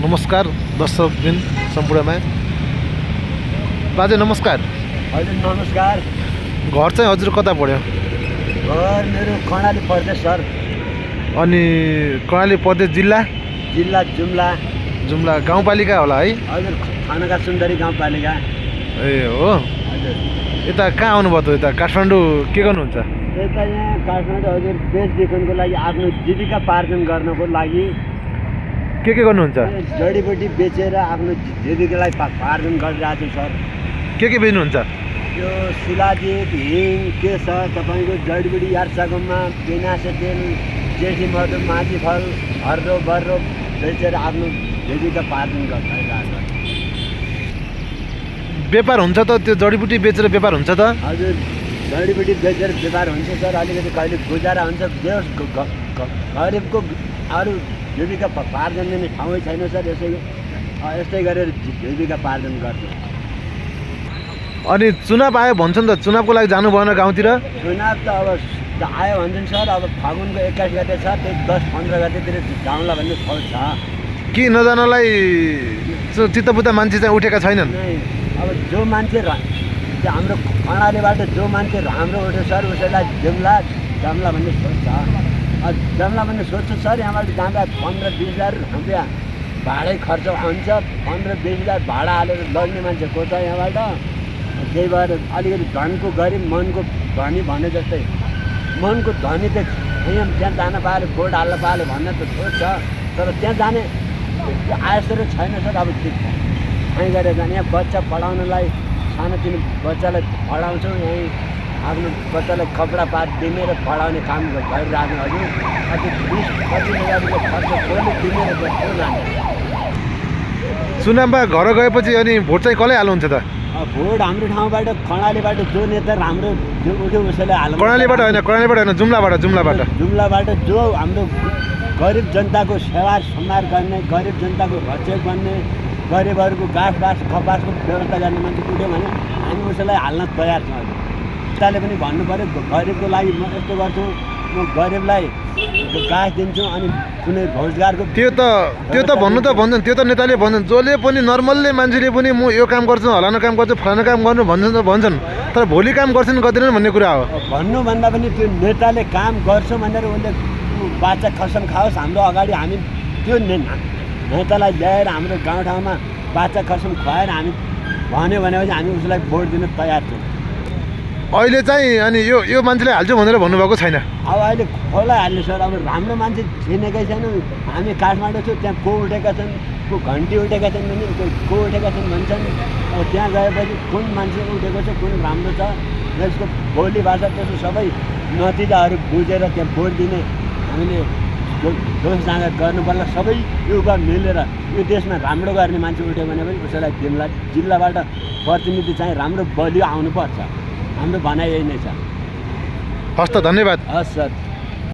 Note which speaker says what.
Speaker 1: नमस्कार दर्शकबिन सम्पूर्णमा। बाजे नमस्कार।
Speaker 2: हजुर नमस्कार।
Speaker 1: घर चाहिँ हजुर कता पऱ्यो?
Speaker 2: घर मेरो कर्णाली प्रदेश सर।
Speaker 1: अनि कर्णाली प्रदेश जिल्ला?
Speaker 2: जिल्ला जुम्ला।
Speaker 1: जुम्ला गाउँपालिका होला है?
Speaker 2: हजुर थानाका सुन्दरी गाउँपालिका।
Speaker 1: ए हो।
Speaker 2: हजुर
Speaker 1: यता कहाँ आउनुभयो त? यता काठमाडौँ के गर्नुहुन्छ?
Speaker 2: यता यहाँ काठमाडौँ हजुर बेचबिखनको लागि आफ्नो जीविका पार्जन गर्नको लागि
Speaker 1: के गर्नुहुन्छ?
Speaker 2: जडीबुटी बेचेर आफ्नो जीविकालाई पार्जन गरिरहेको छु सर।
Speaker 1: के बेच्नुहुन्छ?
Speaker 2: यो शिलाजित हिङ के छ तपाईँको जडीबुटी यार्सागममा बेनासे तेल जेठी मधु माथि फल हर्रो बर्रो बेचेर आफ्नो जीविका पार्जन गरिरहेको छ।
Speaker 1: व्यापार हुन्छ त? त्यो जडीबुटी बेचेर व्यापार हुन्छ त?
Speaker 2: हजुर जडीबुटी बेचेर व्यापार हुन्छ सर। अलिकति कहिले गुजारा हुन्छ। गरिबको अरू जीविका पार्जन दिने ठाउँै छैन सर। यस्तै गरेर जीविका पार्जन गर्छ।
Speaker 1: अनि चुनाव आयो भन्छन् त, चुनावको लागि जानु भएन गाउँतिर?
Speaker 2: चुनाव त अब आयो भन्छन् सर। अब फागुनको 21 गते छ, त्यही 10-15 गतेतिर जाउँला भन्ने सोच छ।
Speaker 1: कि नजानलाई चित्तबुद्ध मान्छे चाहिँ उठेका छैनन्?
Speaker 2: अब जो मान्छे हाम्रो कर्णालीबाट जो मान्छे राम्रो उठ्यो सर उसैलाई जम्ला भन्ने सोच छ। जम्ला भन्ने सोच छ सर। यहाँबाट जाँदा 15-20 हजार रुपियाँ भाडै खर्च हुन्छ। 15-20 हजार भाडा हालेर लग्ने मान्छे को छ यहाँबाट? त्यही भएर अलिकति धनको गरिब मनको धनी भने जस्तै मनको धनी त त्यहाँ जान पायो भोट हाल्न पायो भन्ने त सोच छ। तर त्यहाँ जाने आयस्रो छैन सर। अब यहीँ गरेर जाने। यहाँ बच्चा पढाउनलाई सानोतिनो बच्चालाई पढाउँछौँ। यहीँ आफ्नो बच्चालाई कपडा पात दिने र पढाउने काम गरिरहेको हजुर। अझै 20-25 हजार रुपियाँ खर्च कसले दिने र कसले जाने?
Speaker 1: चुनावमा घर गएपछि अनि भोट चाहिँ कसलाई हाल्नुहुन्छ त?
Speaker 2: भोट हाम्रो ठाउँबाट कर्णालीबाट जो नेता राम्रो जो उठ्यो उसैलाई हाल्नु।
Speaker 1: कर्णालीबाट होइन, जुम्लाबाट।
Speaker 2: जुम्लाबाट जो हाम्रो गरिब जनताको सेवा सम्हार गर्ने, गरिब जनताको रक्षक गर्ने, गरिबहरूको घाँस कपासको व्यवस्था गर्ने मान्छे उठ्यो भने हामी उसैलाई हाल्न तयार छौँ। जनताले पनि भन्नु पऱ्यो गरिबको लागि म यस्तो गर्छु, म गरिबलाई घाँस दिन्छु अनि कुनै रोजगारको। त्यो त
Speaker 1: भन्नु त भन्छन्, त्यो त नेताले भन्छन्। जसले पनि नर्मलले मान्छेले पनि म यो काम गर्छु, हलानो काम गर्छु, फलानो काम गर्नु भन्छन्। तर भोलि काम गर्छन् गर्दैनन् भन्ने कुरा हो।
Speaker 2: भन्नुभन्दा पनि त्यो नेताले काम गर्छु भनेर उसले बाचा खसम खाओस् हाम्रो अगाडि हामी त्यो नेतालाई ल्याएर हाम्रो गाउँठाउँमा बाचा खसम खुवाएर हामी भन्यो भनेपछि हामी उसलाई भोट दिन तयार छौँ।
Speaker 1: अहिले चाहिँ अनि यो मान्छेले हाल्छु भनेर भन्नुभएको छैन?
Speaker 2: अब अहिले खोला हाल्ने सर। अब राम्रो मान्छे चिनेकै छैन। हामी काठमाडौँ छौँ, त्यहाँ को उठेका छन्, को घन्टी उठेका छन् भने को उठेका छन् भन्छन्। अब त्यहाँ गएपछि कुन मान्छे उठेको छ, कुन राम्रो छ, यसको बोली भाषा त्यसो सबै नतिजाहरू बुझेर त्यहाँ भोट दिने हामीले दोष जाँगर गर्नुपर्ला। सबै युवा मिलेर यो देशमा राम्रो गर्ने मान्छे उठ्यो भने पनि उसैलाई दिउँला। जिल्लाबाट प्रतिनिधि चाहिँ राम्रो बलियो आउनुपर्छ। हाम्रो भनाइ यही नै छ।
Speaker 1: हस् त, धन्यवाद।
Speaker 2: हस् सर।